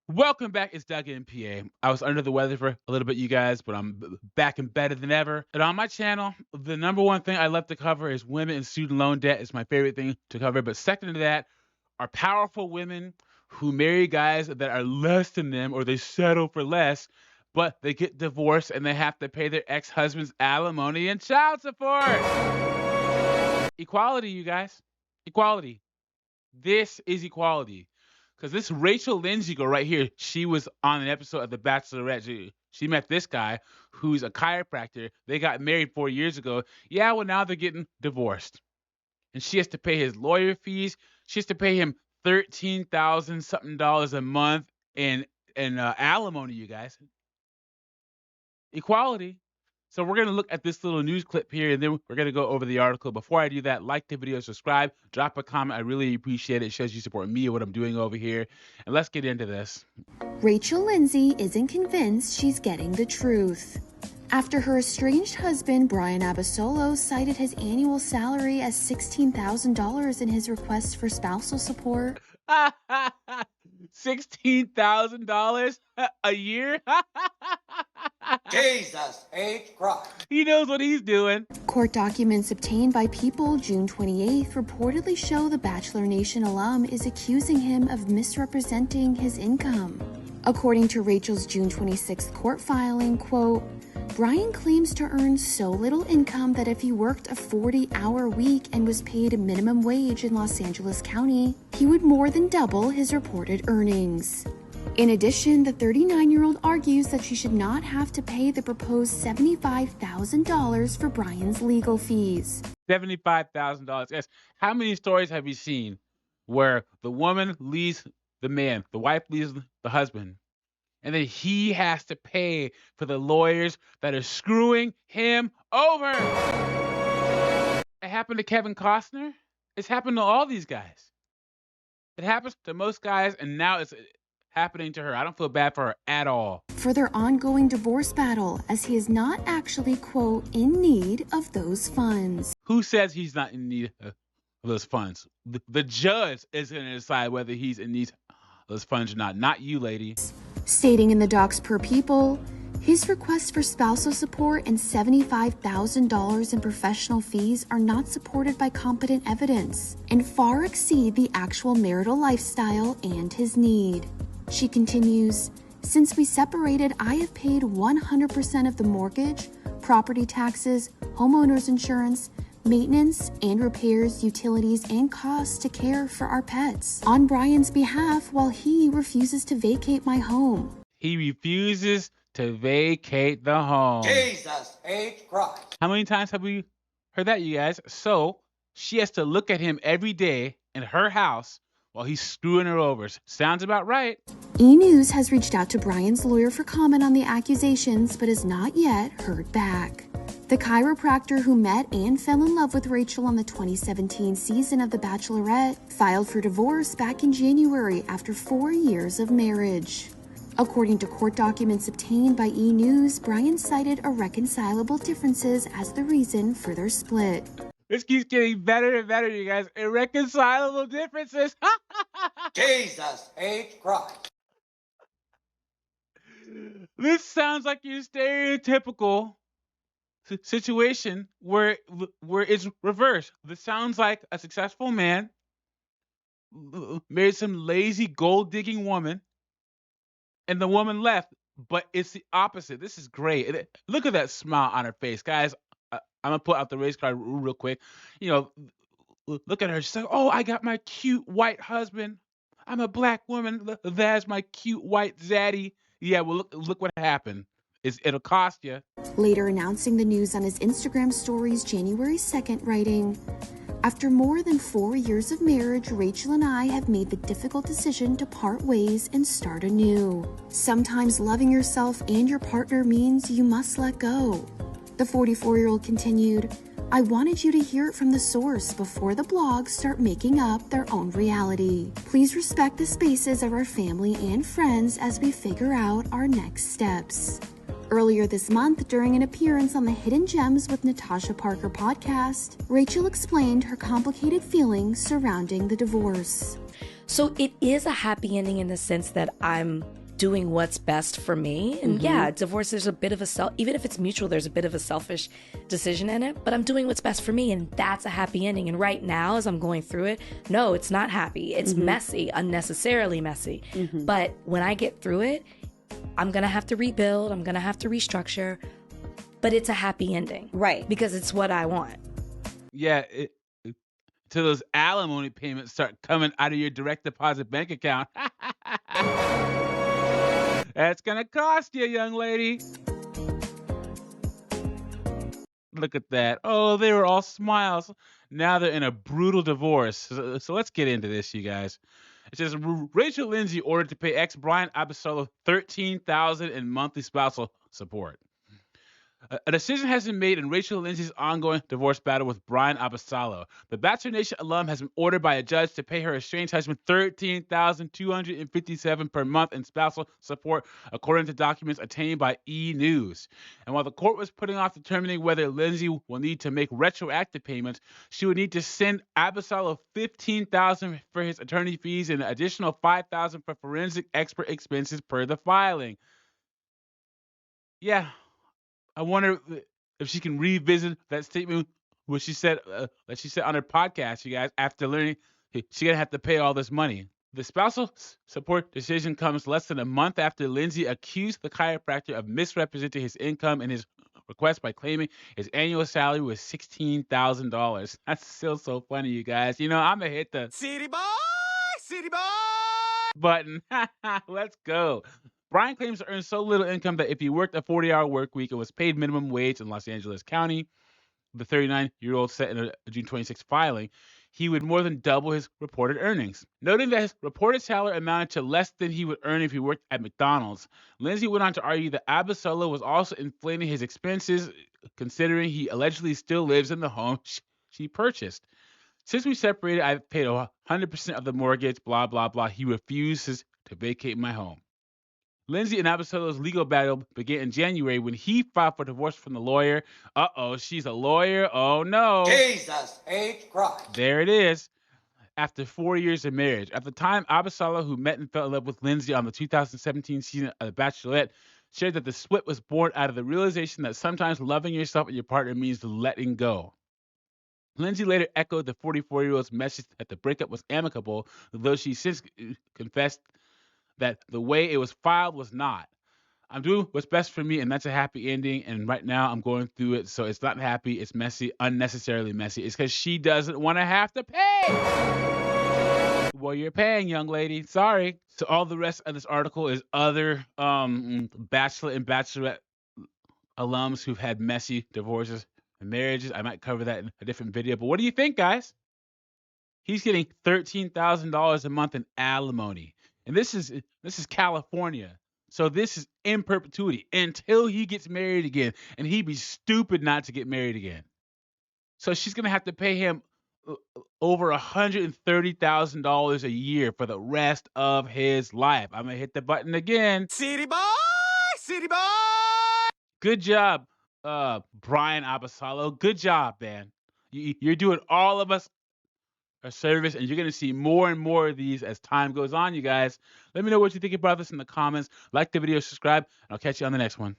Welcome back. It's Doug NPA. I was under the weather for a little bit, you guys, but I'm back and better than ever. And on my channel, the number one thing I love to cover is women and student loan debt. It's my favorite thing to cover. But second to that are powerful women who marry guys that are less than them, or they settle for less, but they get divorced and they have to pay their ex-husband's alimony and child support. Equality, you guys. Equality. This is equality. Because this Rachel Lindsay girl right here, she was on an episode of The Bachelorette. She met this guy who's a chiropractor. They got married 4 years ago. Yeah, well, now they're getting divorced. And she has to pay his lawyer fees. She has to pay him $13,000 something a month in alimony, you guys. Equality. So we're going to look at this little news clip here, and then we're going to go over the article. Before I do that, like the video, subscribe, drop a comment. I really appreciate it. It shows you support me and what I'm doing over here. And let's get into this. Rachel Lindsay isn't convinced she's getting the truth. After her estranged husband, Brian Abasolo, cited his annual salary as $16,000 in his request for spousal support. $16,000 a year? Jesus H. Christ. He knows what he's doing. Court documents obtained by People June 28th reportedly show the Bachelor Nation alum is accusing him of misrepresenting his income. According to Rachel's June 26th court filing, quote, Brian claims to earn so little income that if he worked a 40-hour week and was paid a minimum wage in Los Angeles County, he would more than double his reported earnings. In addition, the 39-year-old argues that she should not have to pay the proposed $75,000 for Brian's legal fees. $75,000. Yes. How many stories have you seen where the woman leaves the man, the wife leaves the husband, and then he has to pay for the lawyers that are screwing him over? It happened to Kevin Costner. It's happened to all these guys. It happens to most guys, and now it's happening to her. I don't feel bad for her at all. For their ongoing divorce battle, as he is not actually, quote, in need of those funds. Who says he's not in need of those funds? The judge is going to decide whether he's in need of those funds or not you, lady. Stating in the docs per People, his requests for spousal support and $75,000 in professional fees are not supported by competent evidence and far exceed the actual marital lifestyle and his need. She continues, since we separated, I have paid 100% of the mortgage, property taxes, homeowners insurance, maintenance and repairs, utilities, and costs to care for our pets on Brian's behalf while he refuses to vacate my home. He refuses to vacate the home. Jesus H. Christ. How many times have we heard that, you guys? So she has to look at him every day in her house while he's screwing her over. Sounds about right. E! News has reached out to Brian's lawyer for comment on the accusations, but has not yet heard back. The chiropractor who met and fell in love with Rachel on the 2017 season of The Bachelorette filed for divorce back in January after 4 years of marriage. According to court documents obtained by E! News, Brian cited irreconcilable differences as the reason for their split. This keeps getting better and better, you guys. Irreconcilable differences. Jesus H. Christ. This sounds like your stereotypical situation where it's reversed. This sounds like a successful man married some lazy gold-digging woman, and the woman left, but it's the opposite. This is great. Look at that smile on her face, guys. I'm gonna put out the race card real quick. You know, look at her. She's like, "Oh, I got my cute white husband. I'm a black woman. That's my cute white zaddy." Yeah, well, look what happened. It'll cost you. Later announcing the news on his Instagram stories January 2nd, writing, after more than 4 years of marriage, Rachel and I have made the difficult decision to part ways and start anew. Sometimes loving yourself and your partner means you must let go. The 44-year-old continued, I wanted you to hear it from the source before the blogs start making up their own reality. Please respect the spaces of our family and friends as we figure out our next steps. Earlier this month, during an appearance on the Hidden Gems with Natasha Parker podcast, Rachel explained her complicated feelings surrounding the divorce. So it is a happy ending in the sense that I'm doing what's best for me. And yeah, divorce, there's a bit of even if it's mutual, there's a bit of a selfish decision in it, but I'm doing what's best for me. And that's a happy ending. And right now, as I'm going through it, no, it's not happy. It's messy, unnecessarily messy. But when I get through it, I'm going to have to rebuild. I'm going to have to restructure, but it's a happy ending. Right. Because it's what I want. Yeah, till those alimony payments start coming out of your direct deposit bank account. That's gonna cost you, young lady. Look at that. Oh, they were all smiles. Now they're in a brutal divorce. So let's get into this, you guys. It says Rachel Lindsay ordered to pay ex Brian Abasolo $13,000 in monthly spousal support. A decision has been made in Rachel Lindsay's ongoing divorce battle with Brian Abasolo. The Bachelor Nation alum has been ordered by a judge to pay her estranged husband $13,257 per month in spousal support, according to documents obtained by E! News. And while the court was putting off determining whether Lindsay will need to make retroactive payments, she would need to send Abasolo $15,000 for his attorney fees and an additional $5,000 for forensic expert expenses per the filing. Yeah. I wonder if she can revisit that statement what she said that she said on her podcast, you guys, after learning she's gonna have to pay all this money. The spousal support decision comes less than a month after Lindsay accused the chiropractor of misrepresenting his income in his request by claiming his annual salary was $16,000. That's still so funny, you guys. You know, I'm gonna hit the city boy button. Let's go. Brian claims to earn so little income that if he worked a 40-hour work week and was paid minimum wage in Los Angeles County, the 39-year-old said in a June 26 filing, he would more than double his reported earnings. Noting that his reported salary amounted to less than he would earn if he worked at McDonald's, Lindsay went on to argue that Abasolo was also inflating his expenses, considering he allegedly still lives in the home she purchased. Since we separated, I've paid 100% of the mortgage, blah, blah, blah. He refuses to vacate my home. Lindsay and Abasolo's legal battle began in January when he filed for divorce from the lawyer. Uh-oh, she's a lawyer. Oh, no. Jesus H. Christ. There it is. After 4 years of marriage. At the time, Abasolo, who met and fell in love with Lindsay on the 2017 season of The Bachelorette, shared that the split was born out of the realization that sometimes loving yourself and your partner means letting go. Lindsay later echoed the 44-year-old's message that the breakup was amicable, though she since confessed that the way it was filed was not. I'm doing what's best for me, and that's a happy ending. And right now, I'm going through it, so it's not happy. It's messy, unnecessarily messy. It's because she doesn't want to have to pay. Well, you're paying, young lady. Sorry. So all the rest of this article is other Bachelor and Bachelorette alums who've had messy divorces and marriages. I might cover that in a different video. But what do you think, guys? He's getting $13,000 a month in alimony. And this is California. So this is in perpetuity until he gets married again. And he'd be stupid not to get married again. So she's going to have to pay him over $130,000 a year for the rest of his life. I'm going to hit the button again. City boy! City boy! Good job, Brian Abasolo. Good job, man. You're doing all of us a service, and you're going to see more and more of these as time goes on, you guys. Let me know what you think about this in the comments. Like the video, subscribe, and I'll catch you on the next one.